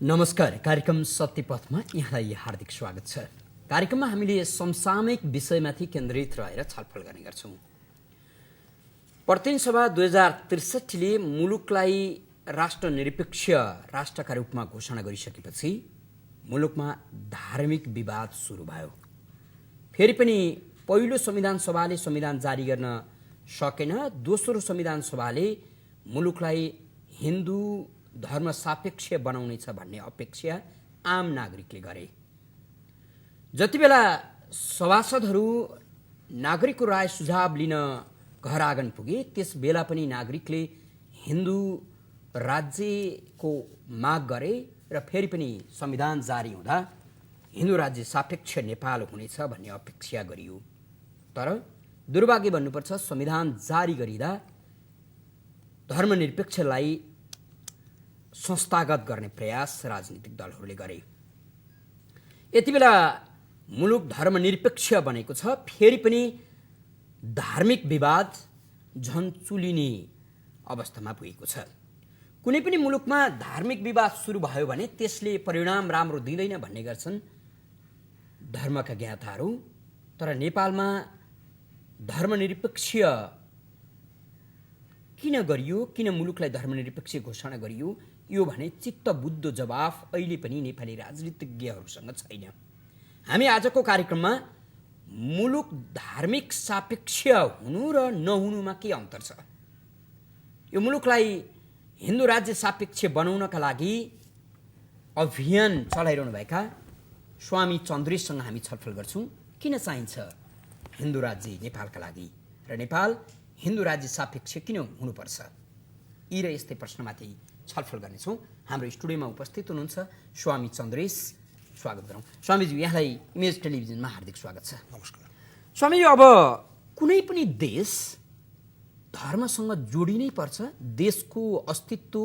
नमस्कार। कार्यक्रम सत्यपथमा यहाँलाई हार्दिक स्वागत छ। कार्यक्रममा हामीले समसामयिक विषयमाथि केन्द्रित रहेर छलफल गर्ने गर्छौँ। प्रतिनिधि सभा 2063ले मुलुकलाई राष्ट्रनिरपेक्ष राष्ट्रका रूपमा घोषणा गरिसकेपछि मुलुकमा धार्मिक विवाद सुरु भयो। फेरि पनि पहिलो संविधान सभाले संविधान जारी गर्न सकेन। दोस्रो संविधान सभाले मुलुकलाई हिन्दू धर्म सापेक्ष बनाउनेछ भन्ने अपेक्षा आम नागरिकले गरे। जति बेला सभासदहरू नागरिकको राय सुझाव लिन घर आँगन पुगे त्यस बेला पनि नागरिकले हिन्दू राज्यको माग गरे र फेरि पनि संविधान जारी हुँदा हिन्दू राज्य सापेक्ष नेपाल हुनेछ भन्ने अपेक्षा गरियो। तर दुर्भाग्य भन्नुपर्छ, संविधान जारी गरिँदा धर्मनिरपेक्षलाई संस्थागत गर्ने प्रयास राजनीतिक दलहरूले गरे। यति बेला मुलुक धर्मनिरपेक्ष बनेको छ, फेरि पनि धार्मिक विवाद झन् चुलिने अवस्थामा पुगेको छ। कुनै पनि मुलुकमा धार्मिक विवाद सुरु भयो भने त्यसले परिणाम राम्रो दिँदैन भन्ने गर्छन् धर्मका ज्ञाताहरू। तर नेपालमा धर्मनिरपेक्ष किन गरियो, किन मुलुकलाई धर्मनिरपेक्ष घोषणा गरियो, यो भने चित्तबुद्ध जवाफ अहिले पनि नेपाली राजनीतिज्ञहरूसँग छैन। हामी आजको कार्यक्रममा मुलुक धार्मिक सापेक्ष हुनु र नहुनुमा के अन्तर छ, यो मुलुकलाई हिन्दू राज्य सापेक्ष बनाउनका लागि अभियान चलाइरहनुभएका स्वामी चन्द्रेशसँग हामी छलफल गर्छौँ। किन चाहिन्छ हिन्दू राज्य नेपालका लागि र नेपाल हिन्दू राज्य सापेक्ष किन हुनुपर्छ, यी र यस्तै प्रश्नमाथि छलफल गर्नेछौँ। हाम्रो स्टुडियोमा उपस्थित हुनुहुन्छ स्वामी चन्द्रेश। स्वागत गरौँ स्वामीजी, यहाँलाई इमेज टेलिभिजनमा हार्दिक स्वागत छ। नमस्कार स्वामीजी, अब कुनै पनि देश धर्मसँग जोडिनै पर्छ? देशको अस्तित्व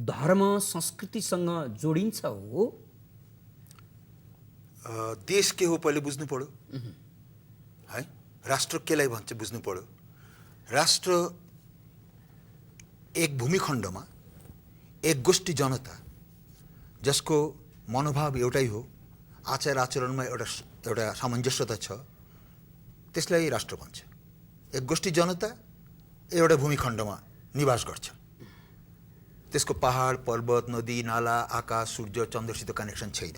धर्म संस्कृतिसँग जोडिन्छ हो? देश के हो पहिले बुझ्नु पर्यो है। राष्ट्र केलाई भन्छ बुझ्नु पर्यो। राष्ट्र एक भूमिखण्डमा एक गोष्ठी जनता जसको मनोभाव एउटै हो, आचार आचरणमा एउटा सामञ्जस्यता छ, त्यसलाई राष्ट्र भन्छ। एक गोष्ठी जनता एउटा भूमिखण्डमा निवास गर्छ, त्यसको पहाड पर्वत नदी नाला आकाश सूर्य चन्द्रसित कनेक्सन छैन।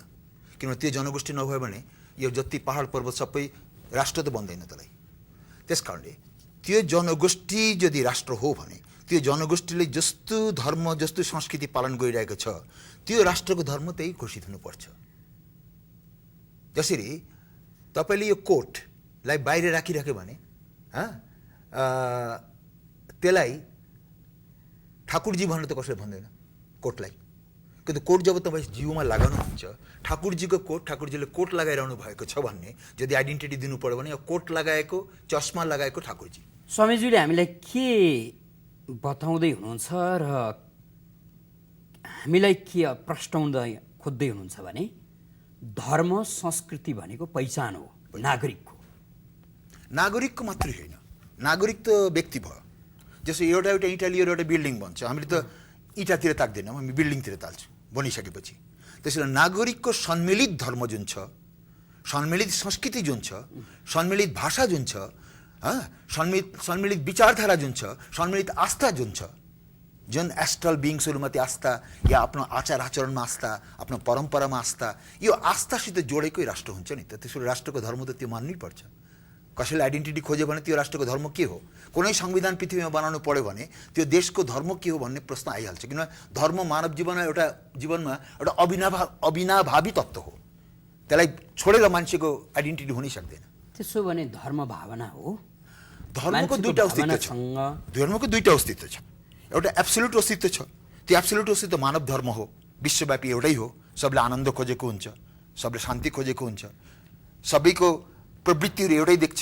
किनभने त्यो जनगोष्ठी नभयो भने यो जति पहाड पर्वत सबै राष्ट्र त बन्दैन त्यसलाई। त्यसकारणले त्यो जनगोष्ठी यदि राष्ट्र हो भने त्यो जनगोष्ठीले जस्तो धर्म जस्तो संस्कृति पालन गरिरहेको छ त्यो राष्ट्रको धर्म त्यही घोषित हुनुपर्छ। जसरी तपाईँले यो कोटलाई बाहिर राखिराख्यो भने त्यसलाई ठाकुरजी भनेर त कसैले भन्दैन कोटलाई। किनकि कोट जब तपाईँ जिउमा लगाउनुहुन्छ, ठाकुरजीको कोट, ठाकुरजीले कोट लगाइरहनु भएको छ भन्ने यदि आइडेन्टिटी दिनु पर्यो भने कोट लगाएको चस्मा लगाएको ठाकुरजी। स्वामीजीले हामीलाई के बताउँदै हुनुहुन्छ र हामीलाई के प्रश्नाउँदै खोज्दै हुनुहुन्छ भने धर्म संस्कृति भनेको पहिचान हो नागरिकको। नागरिकको मात्रै होइन, नागरिक त व्यक्ति भयो। जस्तो एउटा इँटा लिएर एउटा बिल्डिङ बन्छ, हामीले त इँटातिर ताक्दैनौँ, हामी बिल्डिङतिर ताल्छौँ बनिसकेपछि। त्यसैले नागरिकको सम्मिलित धर्म जुन छ, सम्मिलित संस्कृति जुन छ, सम्मिलित भाषा जुन छ, सम्मिलित विचारधारा जुन छ, सम्मिलित आस्था जुन छ, जुन एस्ट्रल बिङ्सहरूमाथि आस्था या आफ्नो आचार आचरणमा आस्था, आफ्नो परम्परामा आस्था, यो आस्थासित जोडेकै राष्ट्र हुन्छ नि त। त्यसैले राष्ट्रको धर्म त त्यो मान्नै पर्छ। कसैले आइडेन्टिटी खोज्यो भने त्यो राष्ट्रको धर्म के हो? कुनै संविधान पृथ्वीमा बनाउनु पर्यो भने त्यो देशको धर्म के हो भन्ने प्रश्न आइहाल्छ। किनभने धर्म मानव जीवनमा एउटा अविनाभावी तत्त्व हो, त्यसलाई छोडेर मान्छेको आइडेन्टिटी हुनै सक्दैन। त्यसो भने धर्म भावना हो? धर्मको दुईटा अस्तित्व छ। धर्मको दुईटा अस्तित्व छ। एउटा एब्सोल्युट अस्तित्व छ, त्यो एब्सोल्युट अस्तित्व मानव धर्म हो, विश्वव्यापी एउटै हो, सबले आनन्द खोजेको हुन्छ, सबले शान्ति खोजेको हुन्छ, सबैको प्रवृत्तिहरू एउटै देख्छ,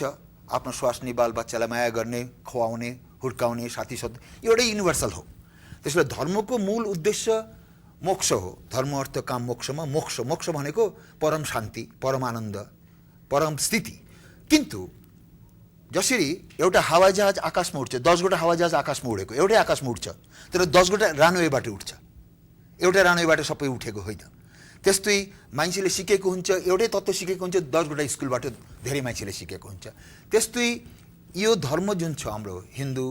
आफ्नो स्वास्नी बाल बच्चालाई माया गर्ने, खुवाउने, हुर्काउने, साथी एउटै युनिभर्सल हो। त्यसैले धर्मको मूल उद्देश्य मोक्ष हो। धर्म अर्थ काम मोक्षमा मोक्ष भनेको परम शान्ति, परम आनन्द, परम स्थिति। किन्तु जसरी एउटा हवाईजहाज आकाशमा उड्छ, 10 वटा हवाईजहाज आकाशमा उडेको, एउटै आकाशमा उड्छ, तर 10 वटा रनवेबाट उड्छ। एउटा रानैबाट सबै उठेको होइन। त्यस्तै मान्छेले सिकेको हुन्छ, एउटै तत्त्व सिकेको हुन्छ, 10 वटा स्कुलबाट धेरै मान्छेले सिकेको हुन्छ। त्यस्तै यो धर्म जुन छ हाम्रो हिन्दू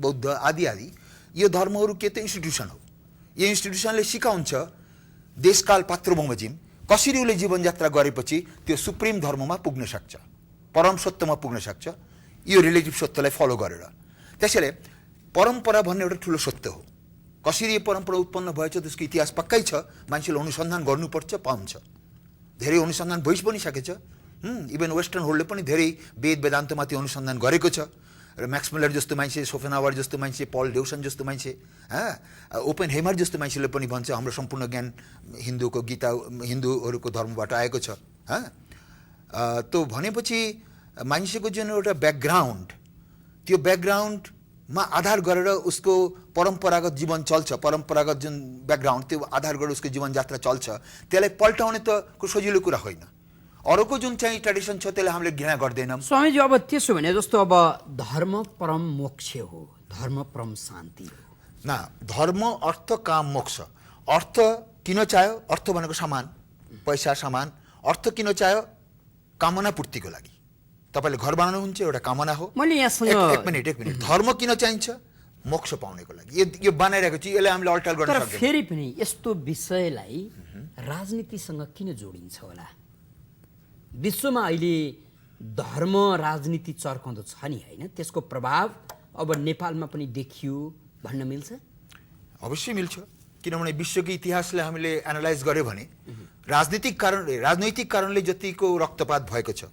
बौद्ध आदि आदि, यो धर्महरू के त इन्स्टिट्युसन हो। यो इन्स्टिट्युसनले सिकाउँछ देशकाल पात्र बमोजिम कसरी उसले जीवनयात्रा गरेपछि त्यो सुप्रिम धर्ममा पुग्न सक्छ, परम सत्यमा पुग्न सक्छ, यो रिलेटिभ सत्यलाई फलो गरेर। त्यसैले परम्परा भन्ने एउटा ठुलो सत्य हो। कसरी यो परम्परा उत्पन्न भएछ त्यसको इतिहास पक्कै छ, मान्छेले अनुसन्धान गर्नुपर्छ, पाउँछ। धेरै अनुसन्धान भइ पनि सकेछ। इभन वेस्टर्न वर्ल्डले पनि धेरै वेद वेदान्तमाथि अनुसन्धान गरेको छ। र म्याक्स मिलर जस्तो मान्छे, सोफेनावर जस्तो मान्छे, पल डेउसन जस्तो मान्छे, ओपेन हेमर जस्तो मान्छेले पनि भन्छ हाम्रो सम्पूर्ण ज्ञान हिन्दूको गीता, हिन्दूहरूको धर्मबाट आएको छ। त्यो भनेपछि मान्छेको जुन एउटा ब्याकग्राउन्ड, त्यो ब्याकग्राउन्डमा आधार गरेर उसको परम्परागत जीवन चल्छ। परम्परागत जुन ब्याकग्राउन्ड, त्यो आधार गरेर उसको जीवनयात्रा चल्छ। त्यसलाई पल्टाउने त सजिलो कुरा होइन। अरूको जुन चाहिँ ट्रेडिसन छ त्यसलाई हामीले घृणा गर्दैनौँ। स्वामीजी, अब त्यसो भने जस्तो अब धर्म परम मोक्ष हो, धर्म परम शान्ति हो। न, धर्म अर्थ काम मोक्ष। अर्थ किन चाह्यो? अर्थ भनेको सामान, पैसा सामान। अर्थ किन चाह्यो? कामना पूर्तिको लागि। तपाईँले घर बनाउनुहुन्छ एउटा कामना हो। मैले एक यहाँसँग मिनट धर्म किन चाहिन्छ? मोक्ष पाउनेको लागि। यो बनाइरहेको चाहिँ यसलाई हामीले अल्टर गर्न तर सक्दैनौँ। फेरि पनि यस्तो विषयलाई राजनीतिसँग किन जोडिन्छ होला? विश्वमा अहिले धर्म राजनीति चर्कँदो छ नि, होइन? त्यसको प्रभाव अब नेपालमा पनि देखियो भन्न मिल्छ? अवश्य मिल्छ। किनभने विश्वको इतिहासलाई हामीले एनालाइज गर्यो भने राजनैतिक कारणले जतिको रक्तपात भएको छ,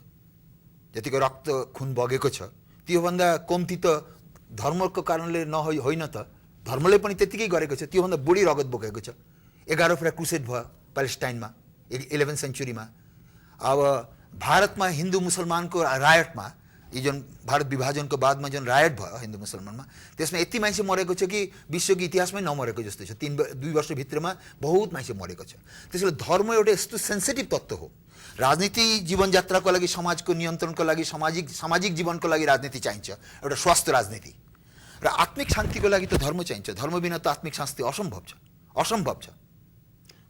जतिको रक्त खुन बगेको छ, त्योभन्दा कम्ती त धर्मको कारणले होइन त। धर्मले पनि त्यतिकै गरेको छ, त्योभन्दा बढी रगत बोकेको छ। 11 क्रुसेड भयो प्यालेस्टाइनमा 11th सेन्चुरीमा। अब भारतमा हिन्दू मुसलमानको रायटमा, यो जुन भारत विभाजनको बादमा जुन रायट भयो हिन्दू मुसलमानमा, त्यसमा यति मान्छे मरेको छ कि विश्वको इतिहासमै नमरेको जस्तो छ। 2 वर्षभित्रमा बहुत मान्छे मरेको छ। त्यसैले धर्म एउटा यस्तो सेन्सिटिभ तत्त्व हो। राजनीति जीवनयात्राको लागि, समाजको नियन्त्रणको लागि, सामाजिक जीवनको लागि राजनीति चाहिन्छ, एउटा स्वस्थ राजनीति। र आत्मिक शान्तिको लागि त धर्म चाहिन्छ। धर्म बिना त आत्मिक शान्ति असम्भव छ।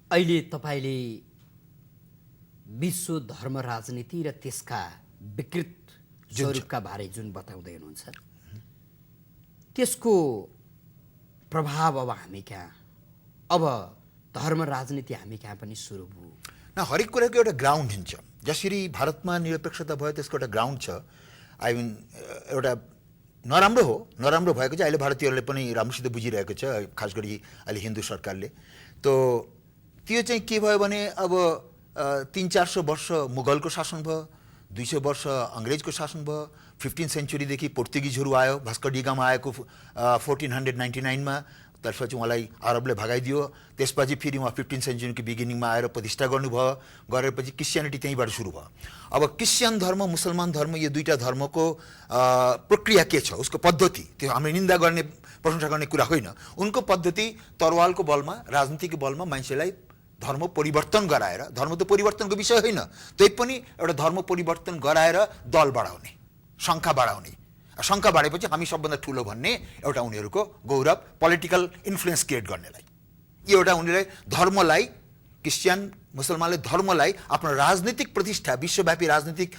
अहिले तपाईँले विश्व धर्म राजनीति र त्यसका विकृत स्वरूपका बारे जुन बताउँदै हुनुहुन्छ, त्यसको प्रभाव अब हामी कहाँ, अब धर्म राजनीति हामी कहाँ पनि सुरु भयो? न, हरेक कुराको एउटा ग्राउन्ड हुन्छ। जसरी भारतमा निरपेक्षता भयो त्यसको एउटा ग्राउन्ड छ। आई मिन एउटा नराम्रो हो, नराम्रो भएको चाहिँ अहिले भारतीयहरूले पनि राम्रोसित बुझिरहेको छ, खास गरी अहिले हिन्दू सरकारले। त्यो चाहिँ के भयो भने अब 300-400 वर्ष मुगलको शासन भयो, 200 वर्ष अङ्ग्रेजको शासन भयो, 15th सेन्चुरीदेखि पोर्तुगिजहरू आयो, भास्कर डी गामा आएको 1499मा, त्यसपछि उहाँलाई अरबले भगाइदियो। त्यसपछि फेरि उहाँ 15th सेन्चुरीको बिगिनिङमा आएर प्रतिष्ठा गर्नुभयो। गरेपछि क्रिस्चियनिटी त्यहीँबाट सुरु भयो। अब क्रिस्चियन धर्म, मुसलमान धर्म, यो दुईवटा धर्मको प्रक्रिया के छ, उसको पद्धति, त्यो हामीले निन्दा गर्ने, प्रशंसा गर्ने कुरा होइन। उनको पद्धति तरवालको बलमा, राजनीतिको बलमा मान्छेलाई धर्म परिवर्तन गराएर, धर्म त परिवर्तनको विषय होइन, त्यही पनि एउटा धर्म परिवर्तन गराएर दल बढाउने, सङ्ख्या बढाउने। शङ्का बाँडेपछि हामी सबभन्दा ठुलो भन्ने एउटा उनीहरूको गौरव, पोलिटिकल इन्फ्लुएन्स क्रिएट गर्नेलाई, यो एउटा उनीहरूले धर्मलाई, क्रिस्चियन मुसलमानले धर्मलाई आफ्नो राजनीतिक प्रतिष्ठा, विश्वव्यापी राजनीतिक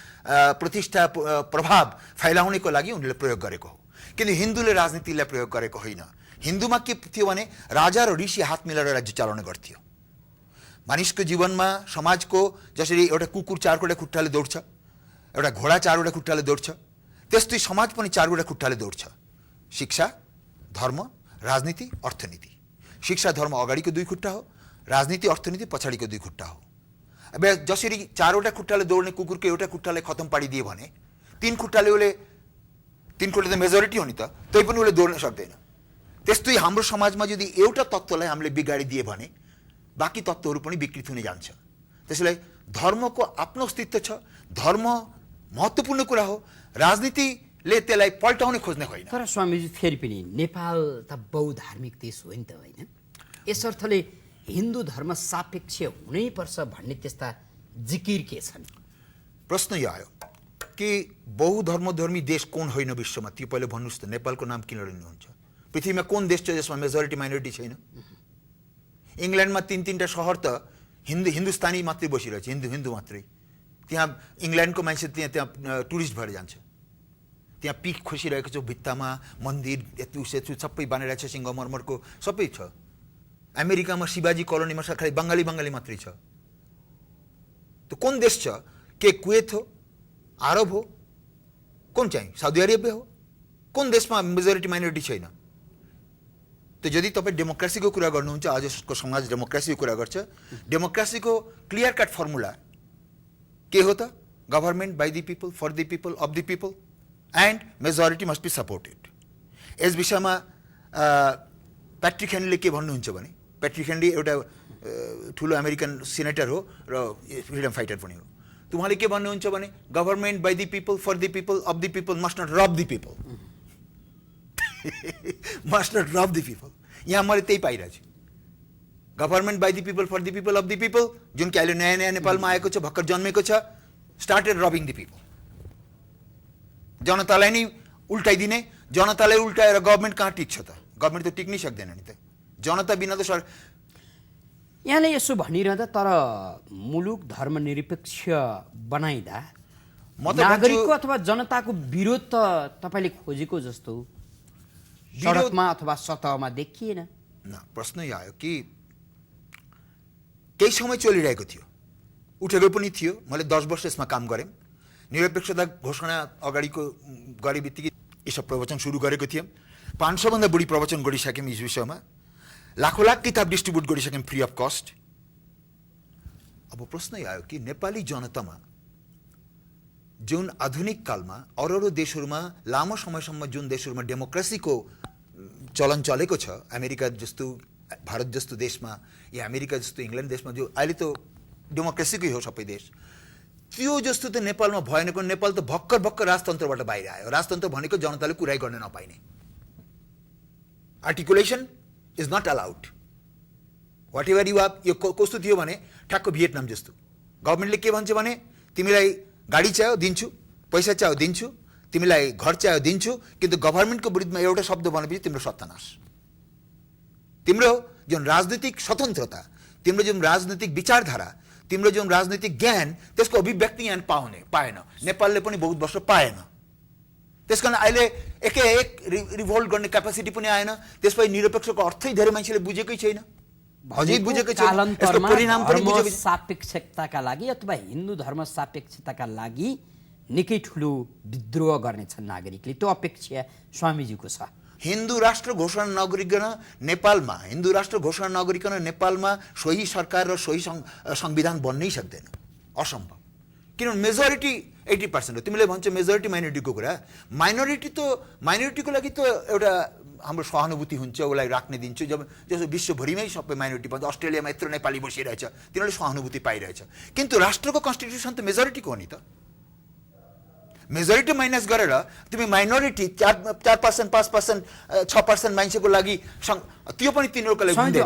प्रतिष्ठा, प्रभाव फैलाउनेको लागि उनीहरूले प्रयोग गरेको हो। किन हिन्दूले राजनीतिलाई प्रयोग गरेको होइन। हिन्दूमा के थियो भने राजा र ऋषि हात मिलाएर राज्य चलाउने गर्थ्यो। मानिसको जीवनमा, समाजको, जसरी एउटा कुकुर 4 खुट्टाले दौड्छ, एउटा घोडा 4 खुट्टाले दौड्छ, त्यस्तै समाज पनि 4 खुट्टाले दौड्छ। शिक्षा, धर्म, राजनीति, अर्थनीति। शिक्षा धर्म अगाडिको 2 खुट्टा हो, राजनीति अर्थनीति पछाडिको 2 खुट्टा हो। अब जसरी 4 खुट्टाले दौड्ने कुकुरको एउटा खुट्टाले खतम पारिदिए भने 3 खुट्टाले उसले, 3 खुट्टा त मेजोरिटी हो नि त, त्यही पनि उसले दौड्न सक्दैन। त्यस्तै हाम्रो समाजमा यदि एउटा तत्त्वलाई हामीले बिगाडिदिए भने बाँकी तत्त्वहरू पनि विकृत हुन जान्छ। त्यसैले धर्मको आफ्नो अस्तित्व छ। धर्म महत्त्वपूर्ण कुरा हो, राजनीतिले त्यसलाई पल्टाउने खोज्ने होइन। तर स्वामीजी, फेरि पनि नेपाल त बहुधार्मिक देश हो नि त, होइन? यस अर्थले हिन्दू धर्म सापेक्ष हुनैपर्छ भन्ने त्यस्ता जिकिर के छन्? प्रश्न यो आयो कि बहुधर्मधर्मी देश कुन होइन विश्वमा, त्यो पहिले भन्नुहोस् त। नेपालको नाम किन लिनुहुन्छ? पृथ्वीमा कुन देश छ जसमा मेजोरिटी माइनोरिटी छैन? इङ्ल्यान्डमा तीनटा सहर त हिन्दुस्तानी मात्रै बसिरहेछ, हिन्दू मात्रै। त्यहाँ इङ्ल्यान्डको मान्छे त्यहाँ टुरिस्ट भएर जान्छ। त्यहाँ पिक खोसिरहेको छ, भित्तामा मन्दिर यत्तु सेतु सबै बनिरहेछ, सिङ्गमर्मरको सबै छ। अमेरिकामा शिवाजी कलोनीमा खालि बङ्गाली मात्रै छ। त कुन देश छ? के कुवेत हो, अरब हो, कुन चाहिँ साउदी अरेबिया हो? कुन देशमा मेजोरिटी माइनोरिटी छैन? त यदि तपाईँ डेमोक्रेसीको कुरा गर्नुहुन्छ, आजको समाज डेमोक्रेसीको कुरा गर्छ, डेमोक्रेसीको क्लियर कट फर्मुला के हो त? Government by the people, for the people, of the people, and majority must be supported. यस विषयमा प्याट्रिक हेनरीले के भन्नुहुन्छ भने, प्याट्रिक हेनरी एउटा ठुलो अमेरिकन सिनेटर हो र फ्रिडम फाइटर पनि हो। त उहाँले के भन्नुहुन्छ भने, government by the people, for the people, of the people must not rob the people, must not rob the people. यहाँ मैले त्यही पाइरहेको छु। Government by the people, for the people, of the people, जुन कि अहिले नयाँ नेपालमा आएको छ, भर्खर जन्मेको छ, स्टार्टेड रबिङ द पिपल। जनतालाई नै उल्टाइदिने, जनतालाई उल्टाएर गभर्मेन्ट कहाँ टिक्छ त? गभर्मेन्ट त टिक्नै सक्दैन नि त। जनता बिना त यहाँले यसो भनिरहँदा, तर मुलुक धर्मनिरपेक्ष बनाइदा नागरिकको अथवा जनताको विरोध त तपाईँले खोजेको जस्तो सडकमा अथवा सतहमा देखिएन। प्रश्न यो आयो कि केही समय चलिरहेको थियो, उठेको पनि थियो। मैले 10 वर्ष यसमा काम गरेँ। निरपेक्षता घोषणा अगाडिको गरे बित्तिकै यसो प्रवचन सुरु गरेको थियौँ। 500 भन्दा बढी प्रवचन गरिसक्यौँ यस विषयमा। लाखौँ लाख किताब डिस्ट्रिब्युट गरिसक्यौँ फ्री अफ कस्ट। अब प्रश्न यो आयो कि नेपाली जनतामा जुन आधुनिक कालमा अरू देशहरूमा लामो समयसम्म जुन देशहरूमा डेमोक्रेसीको चलन चलेको छ, अमेरिका जस्तो, भारत जस्तो देशमा, या अमेरिका जस्तो इङ्ल्यान्ड देशमा जो अहिले त डेमोक्रेसीकै हो सबै देश, त्यो जस्तो त नेपालमा भएन। नेपाल त भर्खर राजतन्त्रबाट बाहिर आयो। राजतन्त्र भनेको जनताले कुरै गर्न नपाइने, articulation is not allowed, whatever you have. यो कस्तो थियो भने ठ्याक्क भियतनाम जस्तो। गभर्मेन्टले के भन्छ भने, तिमीलाई गाडी चाहियो दिन्छु, पैसा चाहियो दिन्छु, तिमीलाई घर चाहियो दिन्छु, किन्तु गभर्मेन्टको विरुद्धमा एउटा शब्द भनेपछि तिम्रो सत्यानाश। तिम्रो जुन राजनीतिक स्वतन्त्रता, तिम्रो जुन राजनीतिक विचारधारा, तिम्रो जुन राजनीतिक ज्ञान, त्यसको अभिव्यक्ति यहाँ पाएन। नेपालले पनि बहुत वर्ष पाएन। त्यसकारण अहिले एकै रिभोल्ट गर्ने क्यापासिटी पनि आएन। त्यसपछि निरपेक्षको अर्थै धेरै मान्छेले बुझेकै छैन, अझै बुझेकै छैन। यसको परिणाम पनि बुझेकै छैन। सापेक्षताका लागि अथवा हिन्दू धर्म सापेक्षताका लागि निकै ठुलो विद्रोह गर्नेछन् नागरिकले, त्यो अपेक्षा स्वामीजीको छ। हिन्दू राष्ट्र घोषणा नगरिकन नेपालमा, हिन्दू राष्ट्र घोषणा नगरिकन नेपालमा सोही सरकार र सोही संविधान बन्नै सक्दैन, असम्भव। किनभने मेजोरिटी 80% हो। तिमीले भन्छ मेजोरिटी माइनोरिटीको कुरा, माइनोरिटीको लागि त एउटा हाम्रो सहानुभूति हुन्छ, उसलाई राख्ने दिन्छु। जस्तो विश्वभरिमै सबै माइनोरिटी भन्छ, अस्ट्रेलियामा यत्रो नेपाली बसिरहेछ, तिनीहरूले सहानुभूति पाइरहेछ। किन्तु राष्ट्रको कन्स्टिट्युसन त मेजोरिटीको हो नि त। मेजोरिटी माइनस गरेर तिमी माइनोरिटी 4%, 5%, 6% मान्छेको लागि त्यो पनि तिनीहरूको लागि हुँदैन।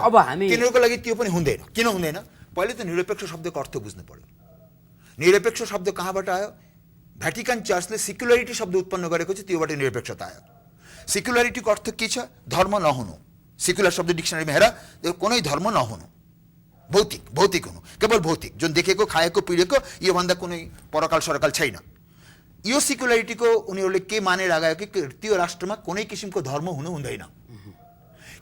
तिनीहरूको लागि त्यो पनि हुँदैन। किन हुँदैन? पहिले त निरपेक्ष शब्दको अर्थ बुझ्नु पर्यो। निरपेक्ष शब्द कहाँबाट आयो? भ्याटिकन चर्चले सेक्युलरिटी शब्द उत्पन्न गरेको छ, त्योबाट निरपेक्षता आयो। सेक्युलरिटीको अर्थ के छ? धर्म नहुनु। सेक्युलर शब्द डिक्सनरीमा हेर, कुनै धर्म नहुनु, भौतिक हुनु, केवल भौतिक, जुन देखेको, खाएको, पिडेको, योभन्दा कुनै परकाल सरकाल छैन। यो सेक्युलरिटीको उनीहरूले के माने लगायो कि त्यो राष्ट्रमा कुनै किसिमको धर्म हुनु हुँदैन।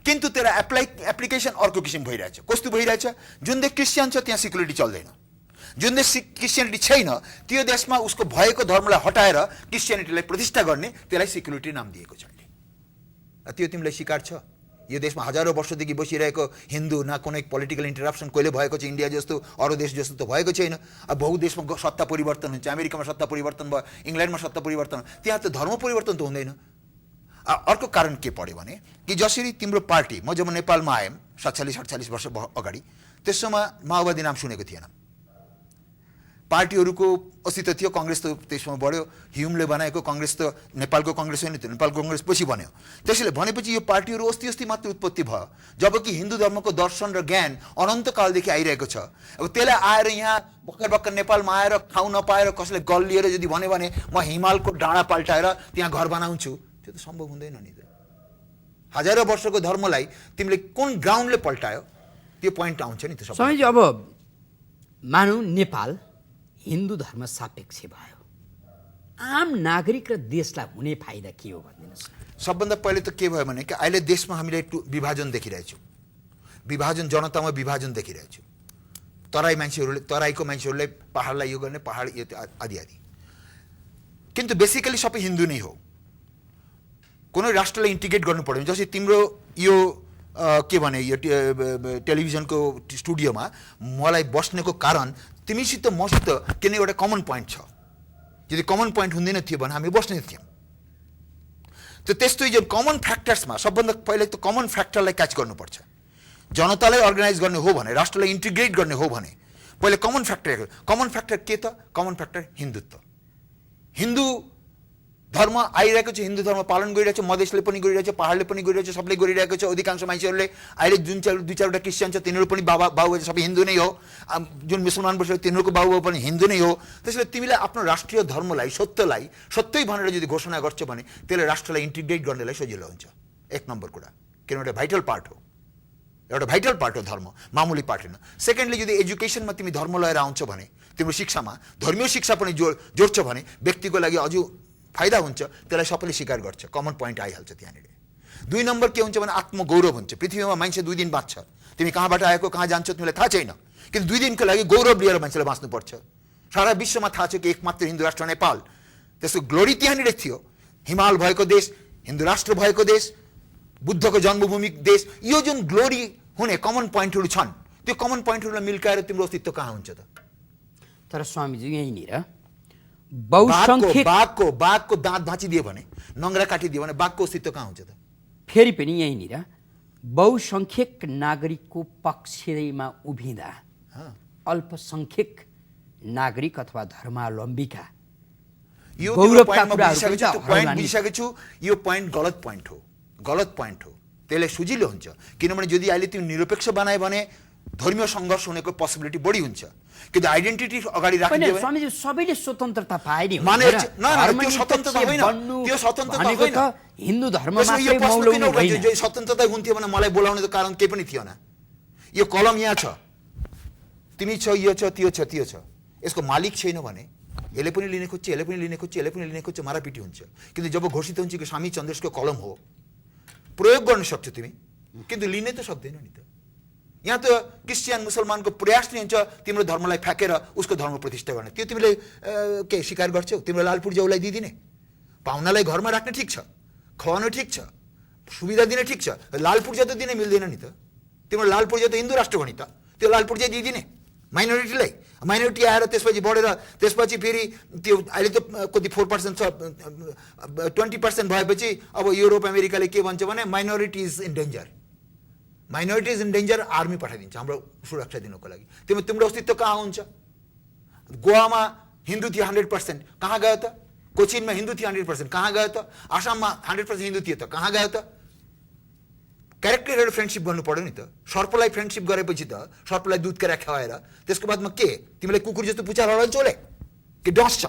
किन्तु त्यसलाई एप्लिकेसन अर्को किसिम भइरहेछ। कस्तो भइरहेछ? जुन देश क्रिस्चियन छ त्यहाँ सेक्युलरिटी चल्दैन, जुन देश क्रिस्चियनिटी छैन त्यो देशमा उसको भएको धर्मलाई हटाएर क्रिस्चियनिटीलाई प्रतिष्ठा गर्ने, त्यसलाई सेक्युलरिटी नाम दिएको छ। त्यो तिमीलाई स्वीकार छ? यो देशमा हजारौँ वर्षदेखि बसिरहेको हिन्दू, न कुनै पोलिटिकल इन्टरप्सन कहिले भएको छ इन्डिया जस्तो, अरू देश जस्तो त भएको छैन। अब बहु देशमा सत्ता परिवर्तन हुन्छ, अमेरिकामा सत्ता परिवर्तन भयो, इङ्ल्यान्डमा सत्ता परिवर्तन, त्यहाँ त धर्म परिवर्तन त हुँदैन। अर्को कारण के पऱ्यो भने कि जसरी तिम्रो पार्टी, म जब नेपालमा आएँ 47-48 वर्ष अगाडि, त्यस समय माओवादी नाम सुनेको थिएन। पार्टीहरूको अस्तित्व थियो, कङ्ग्रेस त त्यसमा बढ्यो, ह्युमले बनाएको कङ्ग्रेस त नेपालको कङ्ग्रेस होइन, त्यो नेपालको कङ्ग्रेस पछि बन्यो। त्यसैले भनेपछि यो पार्टीहरू अस्ति मात्र उत्पत्ति भयो, जबकि हिन्दू धर्मको दर्शन र ज्ञान अनन्तकालदेखि आइरहेको छ। अब त्यसलाई आएर यहाँ भर्खर नेपालमा आएर खाउ नपाएर कसैले गल लिएर यदि भन्यो भने म हिमालको डाँडा पल्टाएर त्यहाँ घर बनाउँछु, त्यो त सम्भव हुँदैन नि त। हजारौँ वर्षको धर्मलाई तिमीले कुन ग्राउन्डले पल्टायो? त्यो पोइन्ट आउँछ नि त सबै। स्वामीजी अब मानौ नेपाल हिन्दू धर्म सापेक्ष भयो, आम नागरिक र देशलाई हुने फाइदा के हो भनिदिनुहोस् न। सबभन्दा पहिले त के भयो भने कि अहिले देशमा हामीले विभाजन देखिरहेछौँ, विभाजन जनतामा विभाजन देखिरहेछौँ। तराईको मान्छेहरूले पहाडलाई यो गर्ने, पहाड यो आदि आदि, किन्तु बेसिकली सबै हिन्दू नै हो। कुनै राष्ट्रलाई इन्टिग्रेट गर्नु पर्यो, जस्तै तिम्रो यो के भने यो टेलिभिजनको स्टुडियोमा मलाई बस्नेको कारण तिमीसित मसित किन एउटा कमन पोइन्ट छ। यदि कमन पोइन्ट हुँदैन थियो भने हामी बस्ने थियौँ। त त्यस्तै जो कमन फ्याक्टर्समा सबभन्दा पहिले त कमन फ्याक्टरलाई क्याच गर्नुपर्छ। जनतालाई अर्गनाइज गर्ने हो भने, राष्ट्रलाई इन्टिग्रेट गर्ने हो भने पहिले कमन फ्याक्टर के त? Common factor Hindutva. हिन्दू धर्म आइरहेको छ, हिन्दू धर्म पालन गरिरहेको छ, मधेसले पनि गरिरहेको छ, पहाडले पनि गरिरहेको छ, सबले गरिरहेको छ। अधिकांश मान्छेहरूले अहिले जुन दुई चारवटा क्रिस्चियन छ तिनीहरू पनि बाबु सबै हिन्दू नै हो। जुन मुसलमान बसेको तिनीहरूको बाबु पनि हिन्दू नै हो। त्यसैले तिमीले आफ्नो राष्ट्रिय धर्मलाई सत्यै भनेर यदि घोषणा गर्छ भने त्यसले राष्ट्रलाई इन्टिग्रेट गर्नलाई सजिलो हुन्छ। एक नम्बर कुरा, किनभने एउटा भाइटल पार्ट हो, एउटा भाइटल पार्ट हो धर्म, मामुली पार्ट होइन। सेकेन्डली यदि एजुकेसनमा तिमी धर्म लिएर आउँछ भने, तिम्रो शिक्षामा धर्मीय शिक्षा पनि जोड्छ भने व्यक्तिको लागि अझ फाइदा हुन्छ, त्यसलाई सबैले स्वीकार गर्छ। कमन पोइन्ट आइहाल्छ त्यहाँनिर। दुई नम्बर के हुन्छ भने आत्मगौरव हुन्छ। पृथ्वीमा मान्छे 2 दिन बाँच्छ, तिमी कहाँबाट आएको कहाँ जान्छ तिमीलाई थाहा छैन, किन्तु 2 दिनको लागि गौरव लिएर मान्छेलाई बाँच्नुपर्छ। सारा विश्वमा थाहा छ कि एकमात्र हिन्दू राष्ट्र नेपाल, त्यसको ग्लोरी त्यहाँनिर थियो। हिमाल भएको देश, हिन्दू राष्ट्र भएको देश, बुद्धको जन्मभूमि देश, यो जुन ग्लोरी हुने कमन पोइन्टहरू छन्, त्यो कमन पोइन्टहरूलाई मिल्काएर तिम्रो अस्तित्व कहाँ हुन्छ त? तर स्वामीजी यहीँनिर बहुसंख्यक बाघको दाँत भाँचिदियो भने, नङ्ग्रा काटिदियो भने बाघको अस्तित्व कहाँ हुन्छ त? फेरि पनि यहीँनिर बहुसंख्यक नागरिकको पक्षमा उभिँदा अल्पसंख्यक नागरिक अथवा धर्मावलम्बीका यो गौरवका कुराहरू पोइन्ट बुझिसकेको छु। यो पोइन्ट गलत पोइन्ट हो, त्यसले सुजिलो हुन्छ। किनभने यदि अहिले तिमी निरपेक्ष बनायो भने धर्मीय सङ्घर्ष हुनेको पोसिबिलिटी बढी हुन्छ। किन आइडेन्टिटी अगाडि राखिदियो भने स्वामीजी सबैले स्वतन्त्रता पाए नि, त्यो स्वतन्त्रता होइन, त्यो स्वतन्त्रता होइन। हिन्दू धर्म स्वतन्त्रता हुन्थ्यो भने मलाई बोलाउने त कारण केही पनि थिएन। यो कलम यहाँ छ, तिमी छ, यो छ, त्यो छ, त्यो छ, यसको मालिक छैन भने यसले पनि लिने खोज्छ, यसले पनि लिने खोज्छ, यसले पनि लिने खोज्छ, मारापिटी हुन्छ। किन्तु जब घोषित हुन्छ कि स्वामी चन्द्रेशको कलम हो, प्रयोग गर्न सक्छौ तिमी, किन्तु लिनै त सक्दैन नि त। यहाँ त क्रिस्चियन मुसलमानको प्रयास नै हुन्छ तिम्रो धर्मलाई फ्याँकेर उसको धर्म प्रतिष्ठा गर्ने। त्यो तिमीले के स्वीकार गर्छौ? तिम्रो लाल पूर्जालाई दिदिने, पाहुनालाई घरमा राख्ने ठिक छ, खुवाउनु ठिक छ, सुविधा दिने ठिक छ, लाल पूर्जा त दिनै मिल्दैन नि त। तिम्रो लाल पूर्जा त हिन्दू राष्ट्र हो नि त, त्यो लाल पूर्जा दिदिने माइनोरिटीलाई। माइनोरिटी आएर त्यसपछि बढेर त्यसपछि फेरि त्यो अहिले त कति 4% छ, 20% भएपछि अब युरोप अमेरिकाले के भन्छ भने minority is in danger, army पठाइदिन्छ हाम्रो सुरक्षा दिनुको लागि। तिम्रो अस्तित्व कहाँ हुन्छ? गोवामा हिन्दू थियो 100%, कहाँ गयो त? कोचिनमा हिन्दू थियो 100%, कहाँ गयो त? आसाममा 100% हिन्दू थियो त, कहाँ गयो त? क्यारेक्टरहरू फ्रेन्डसिप गर्नु पर्यो नि त। सर्पलाई फ्रेन्डसिप गरेपछि त सर्पलाई दुध केरा खुवाएर त्यसको बादमा के तिमीलाई कुकुर जस्तो पुछार चोले कि डस छ?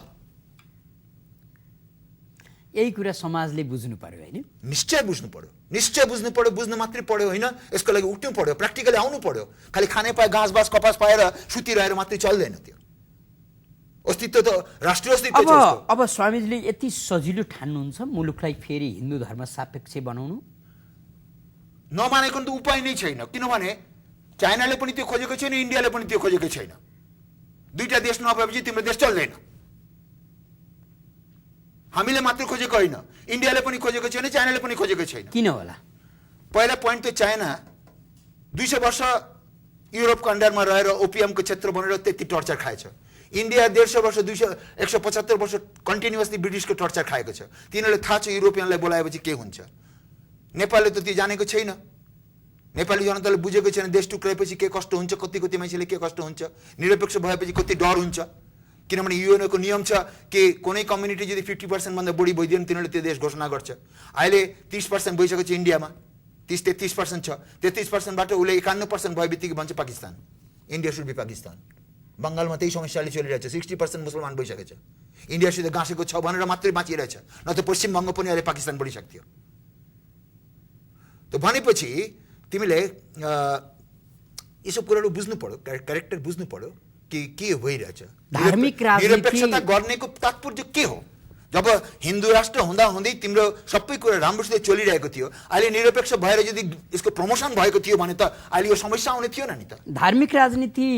यही कुरा समाजले बुझ्नु पर्यो होइन? निश्चय बुझ्नु पर्यो, बुझ्नु मात्रै पर्यो होइन, यसको लागि उठ्नु पर्यो, प्र्याक्टिकली आउनु पर्यो। खालि खाने पाए घाँस बाँस कपास पाएर सुतिरहेर मात्रै चल्दैन। त्यो अस्तित्व त राष्ट्रिय अस्तित्व छ। अब स्वामीजीले यति सजिलो ठान्नुहुन्छ मुलुकलाई फेरि हिन्दू धर्म सापेक्ष बनाउनु? नमानेको त उपाय नै छैन, किनभने चाइनाले पनि त्यो खोजेको छैन, इन्डियाले पनि त्यो खोजेको छैन। दुईटा देश नभएपछि तिम्रो देश चल्दैन। हामीले मात्र खोजेको होइन, इन्डियाले पनि खोजेको छैन, चाइनाले पनि खोजेको छैन। किन होला? पहिला पोइन्ट त चाइना 200 वर्ष युरोपको अन्डरमा रहेर ओपियमको क्षेत्र बनेर त्यति टर्चर खाएछ। इन्डिया 150 वर्ष 175 वर्ष कन्टिन्युअसली ब्रिटिसको टर्चर खाएको छ। तिनीहरूले थाहा छ युरोपियनलाई बोलाएपछि के हुन्छ। नेपालले त त्यो जानेको छैन, नेपाली जनताले बुझेको छैन देश टुक्राएपछि के कष्ट हुन्छ, कति मान्छेले के कष्ट हुन्छ, निरपेक्ष भएपछि कति डर हुन्छ। किनभने युएनको नियम छ कि कुनै कम्युनिटी यदि 50% भन्दा बढी भइदियो भने तिनीहरूले त्यो देश घोषणा गर्छ। अहिले 30% भइसकेको छ इन्डियामा, 30-33% छ। 33%बाट उसले 51% भए बित्तिकै भन्छ Pakistan, India should be Pakistan. बङ्गालमा त्यही समस्याले चलिरहेछ, 60% मुसलमान भइसकेको छ। इन्डियासित गाँसेको छ भनेर मात्रै बाँचिरहेछ, न त पश्चिम बङ्ग पनि अहिले पाकिस्तान बढिसक्थ्यो। त भनेपछि तिमीले यसो कुराहरू बुझ्नु पर्यो, क्यारेक्टर बुझ्नु पर्यो कि के भइरहेछ। धार्मिक राजनीति निरपेक्षता गर्नेको तात्पर्य के हो? जब हिन्दू राष्ट्र हुँदा हुँदै तिम्रो सबै कुरा राम्रोसित चलिरहेको थियो, अहिले निरपेक्ष भएर यदि यसको प्रमोसन भएको थियो भने त अहिले यो समस्या आउने थिएन नि त। धार्मिक राजनीति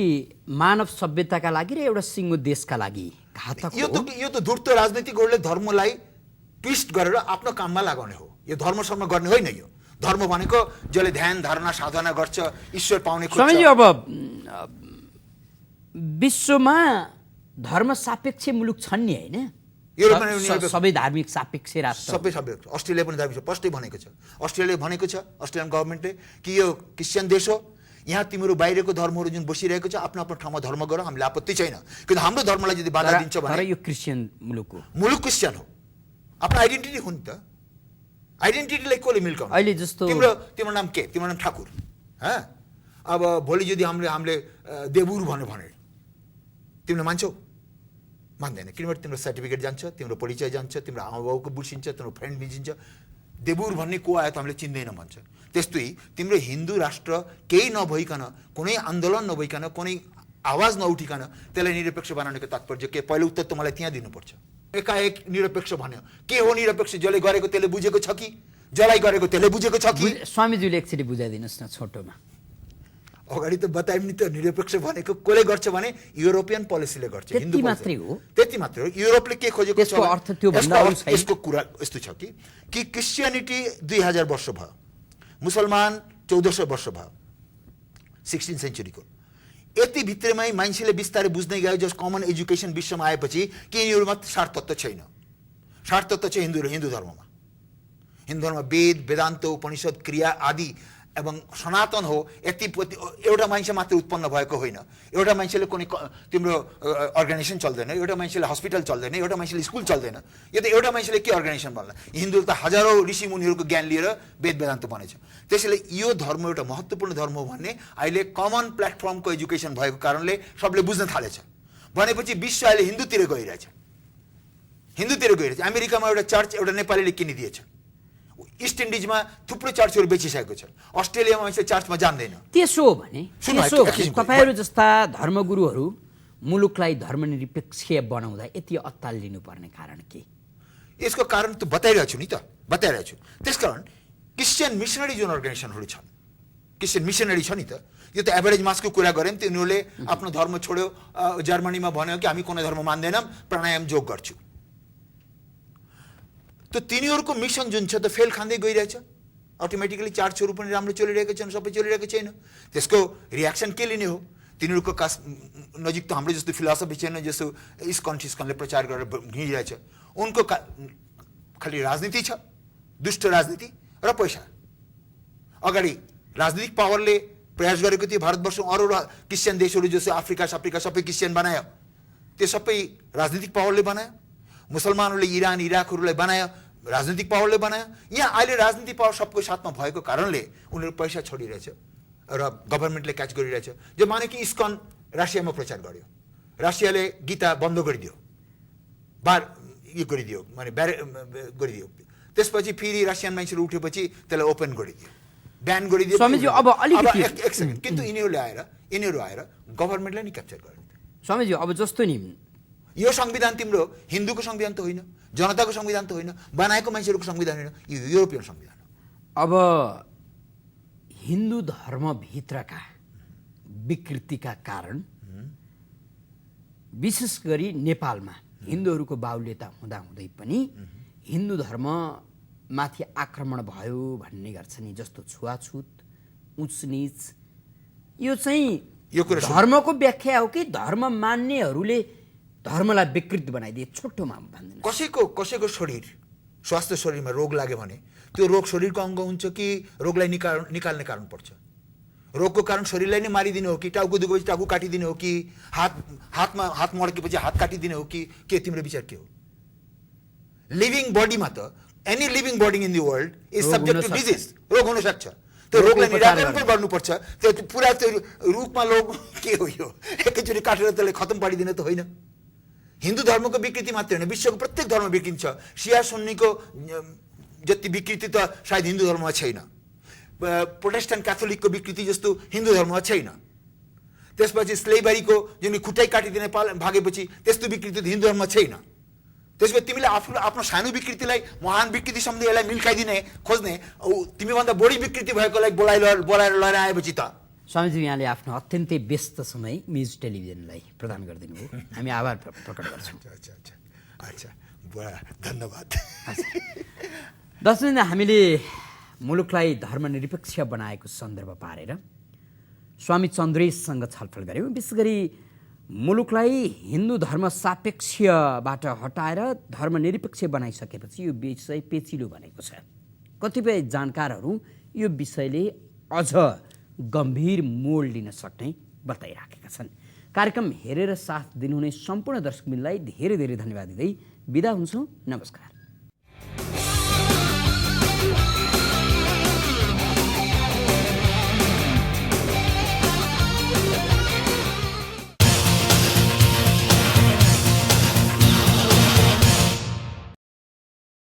मानव सभ्यताका लागि र एउटा सिङ्गो देशका लागि घातक हो। यो त धूर्त राजनीतिकहरूले धर्मलाई ट्विस्ट गरेर आफ्नो काममा लगाउने हो। यो धर्मसम्म गर्ने होइन। यो धर्म भनेको जसले ध्यान धारणा साधना गर्छ, ईश्वर पाउने खोज्छ। स्वामीजी, अब विश्वमा धर्म सापेक्ष मुलुक छन् नि, होइन? सबै धार्मिक सापेक्ष राष्ट्र, सबै अस्ट्रेलिया पनि धार्मिक स्पष्टै भनेको छ। अस्ट्रेलियाले भनेको छ, अस्ट्रेलियन गभर्मेन्टले कि यो क्रिस्चियन देश हो, यहाँ तिम्रो बाहिरको धर्महरू जुन बसिरहेको छ आफ्नो आफ्नो ठाउँमा धर्म गर, हामीलाई आपत्ति छैन। किन हाम्रो धर्मलाई यदि बाधा दिन्छ भने यो क्रिस्चियन मुलुक हो, मुलुक क्रिस्चियन हो, आफ्नो आइडेन्टिटी हो नि त। आइडेन्टिटीलाई कसले मिल्काउने? अहिले जस्तो तिम्रो नाम के? तिम्रो नाम ठाकुर। अब भोलि यदि हामीले देवुर भन्यो भने तिमीले मान्छौ? मान्दैन। किनभने तिम्रो सर्टिफिकेट जान्छ, तिम्रो परिचय जान्छ, तिम्रो आमाबाउको बुझिन्छ, तिम्रो फ्रेन्ड बुझिन्छ। देवुर भन्ने को आयो त हामीले चिन्दैन भन्छ। त्यस्तै तिम्रो हिन्दू राष्ट्र केही नभइकन, कुनै आन्दोलन नभइकन, कुनै आवाज नउठिकन त्यसलाई निरपेक्ष बनाउनेको तात्पर्य के? पहिलो उत्तर त मलाई त्यहाँ दिनुपर्छ। एकाएक निरपेक्ष भन्यो, के हो निरपेक्ष? जसले गरेको त्यसले बुझेको छ कि जसलाई गरेको त्यसले बुझेको छ कि? स्वामीज्यूले एकचोटि बुझाइदिनुहोस् न छोटोमा। अगाडि त बताइम नि त। निरपेक्ष भनेको कसले गर्छ भने युरोपियन पोलिसीले गर्छ, हिन्दू मात्रै हो। त्यति मात्रै हो। युरोपले के खोजेको छ? त्यसको अर्थ त्यो भन्दा अरु छैन। यसको कुरा यस्तो छ कि क्रिस्चियनिटी 2000 वर्ष भयो, मुसलमान 1400 वर्ष भयो, 16 सेन्चुरीको। यति भित्रमै मान्छेले बिस्तारै बुझ्दै गयो जस कमन एजुकेसन विश्वमा आएपछि कि यिनीहरूमा सार तत्त्व छैन। सार तत्त्व चाहिँ हिन्दू धर्ममा। हिन्दू धर्ममा वेद, वेदान्त, उपनिषद, क्रिया आदि एवं सनातन हो। यति एउटा मान्छे मात्र उत्पन्न भएको होइन। एउटा मान्छेले कुनै तिम्रो अर्गनाइजेसन चल्दैन, एउटा मान्छेले हस्पिटल चल्दैन, एउटा मान्छेले स्कुल चल्दैन। यो त एउटा मान्छेले के अर्गनाइजेसन बन्ला? हिन्दू त हजारौँ ऋषि मुनिहरूको ज्ञान लिएर वेद वेदान्त बनेछ। त्यसैले यो धर्म एउटा महत्त्वपूर्ण धर्म हो भन्ने अहिले कमन प्लेटफर्मको एजुकेसन भएको कारणले सबले बुझ्न थालेछ। भनेपछि विश्व अहिले हिन्दूतिर गइरहेछ। अमेरिकामा एउटा चर्च एउटा नेपालीले किनिदिएछ। इस्ट इन्डिजमा थुप्रो चर्चहरू बेचिसकेको छ। अस्ट्रेलियामा मान्छे चर्चमा जान्दैन। त्यसो भने तपाईँहरू जस्ता धर्मगुरुहरू मुलुकलाई धर्मनिरपेक्ष बनाउँदा यति अत्तालिनु पर्ने कारण के? यसको कारण त बताइरहेको छु नि त, बताइरहेको छु। त्यसकारण क्रिस्चियन मिसनरी जुन अर्गनाइजेसनहरू छन्, क्रिस्चियन मिसनरी छ नि त, यो त एभरेज मासको कुरा गऱ्यौँ त उनीहरूले आफ्नो धर्म छोड्यो। जर्मनीमा भन्यो कि हामी कुनै धर्म मान्दैनौँ, प्राणायाम योग गर्छु। त तिनीहरूको मिसन जुन छ त फेल खाँदै गइरहेछ। अटोमेटिकली चर्चहरू पनि राम्रो चलिरहेको छैन, सबै चलिरहेको छैन। त्यसको रियाक्सन के लिने हो? तिनीहरूको नजिक त हाम्रो जस्तो फिलोसफी छैन, जस्तो इस्कनले प्रचार गरेर हिँडिरहेछ। उनको खालि राजनीति छ, दुष्ट राजनीति र पैसा। अगाडि राजनीतिक पावरले प्रयास गरेको थियो भारतवर्ष अरू क्रिस्चियन देशहरू जस्तो अफ्रिका सबै क्रिस्चियन बनायो। त्यो सबै राजनीतिक पावरले बनायो। मुसलमानहरूले इरान इराकहरूलाई बनायो, राजनीतिक पावरले बनायो। यहाँ अहिले राजनीतिक पावर सबको साथमा भएको कारणले उनीहरू पैसा छोडिरहेछ र गभर्मेन्टले क्याच गरिरहेछ। जो माने कि इस्कन रासियामा प्रचार गर्यो, रासियाले गीता बन्द गरिदियो, गरिदियो, माने गरिदियो। त्यसपछि फेरि रासियन मान्छेहरू उठेपछि त्यसलाई ओपन गरिदियो, ब्यान गरिदियो। स्वामीजी, अब अलिकति एक सेकेन्ड, किन्तु यिनीहरू आएर गभर्मेन्टलाई नि क्याप्चर गर्ने। स्वामीजी, अब जस्तो नि यो संविधान तिम्रो हिन्दूको संविधान त होइन, जनताको संविधान त होइन, बनाएको मान्छेहरूको संविधान होइन, यो युरोपियन संविधान हो। अब हिन्दू धर्मभित्रका विकृतिका कारण विशेष गरी नेपालमा हिन्दूहरूको बाहुल्यता हुँदाहुँदै पनि हिन्दू धर्ममाथि आक्रमण भयो भन्ने गर्छ नि, जस्तो छुवाछुत, उचनिच। यो चाहिँ धर्मको व्याख्या हो कि धर्म मान्नेहरूले धर्मलाई विकृत बनाइदिए? छोटोमा भन्दैन। कसैको शरीर, स्वास्थ्य शरीरमा रोग लाग्यो भने त्यो रोग शरीरको अङ्ग हुन्छ कि रोगलाई निकाल्ने कारण पर्छ? रोगको कारण शरीरलाई नै मारिदिने हो कि टाउको दुखेपछि टाउको काटिदिने हो कि हात मड्केपछि हात काटिदिने हो कि के? तिम्रो विचार के हो? लिभिङ बडीमा त any living body in the world is subject to disease. रोग हुन सक्छ, त्यो रोगलाई निराकरण पनि गर्नुपर्छ। त्यो पुरा त्यो रूपमा लोग के हो? यो एकैचोटि काटेर त्यसलाई खतम पारिदिन त होइन। हिन्दू धर्मको विकृति मात्रै होइन, विश्वको प्रत्येक धर्म विकृति छ। सिया सुन्नीको जति विकृति त सायद हिन्दू धर्ममा छैन। प्रोटेस्टेन्ट क्याथोलिकको विकृति जस्तो हिन्दू धर्ममा छैन। त्यसपछि स्लेभरीको जुन खुट्टै काटिदिने भागेपछि त्यस्तो विकृति त हिन्दू धर्ममा छैन। त्यसपछि तिमीले आफ्नो सानो विकृतिलाई महान विकृति सम्झ्दै यसलाई मिल्काइदिने खोज्ने, तिमीभन्दा बढी विकृति भएकोलाई बोलाएर लिएर आएपछि त। स्वामीजी, यहाँले आफ्नो अत्यन्तै व्यस्त समय म्युज टेलिभिजनलाई प्रदान गरिदिनु भयो, हामी आभार प्रकट गर्छौँ। अच्छा, धन्यवाद। दर्शकवृन्द, हामीले मुलुकलाई धर्मनिरपेक्ष बनाएको सन्दर्भ पारेर स्वामी चन्द्रेशसँग छलफल गऱ्यौँ। विशेष गरी मुलुकलाई हिन्दू धर्म सापेक्षबाट हटाएर धर्मनिरपेक्ष बनाइसकेपछि यो विषय पेचिलो बनेको छ। कतिपय जानकारहरू यो विषयले अझ गम्भीर मोड लिन सक्ने बताइराखेका छन्। कार्यक्रम हेरेर साथ दिनुहुने सम्पूर्ण दर्शकवृन्दलाई धेरै धेरै धन्यवाद दिँदै बिदा हुन्छौँ। नमस्कार।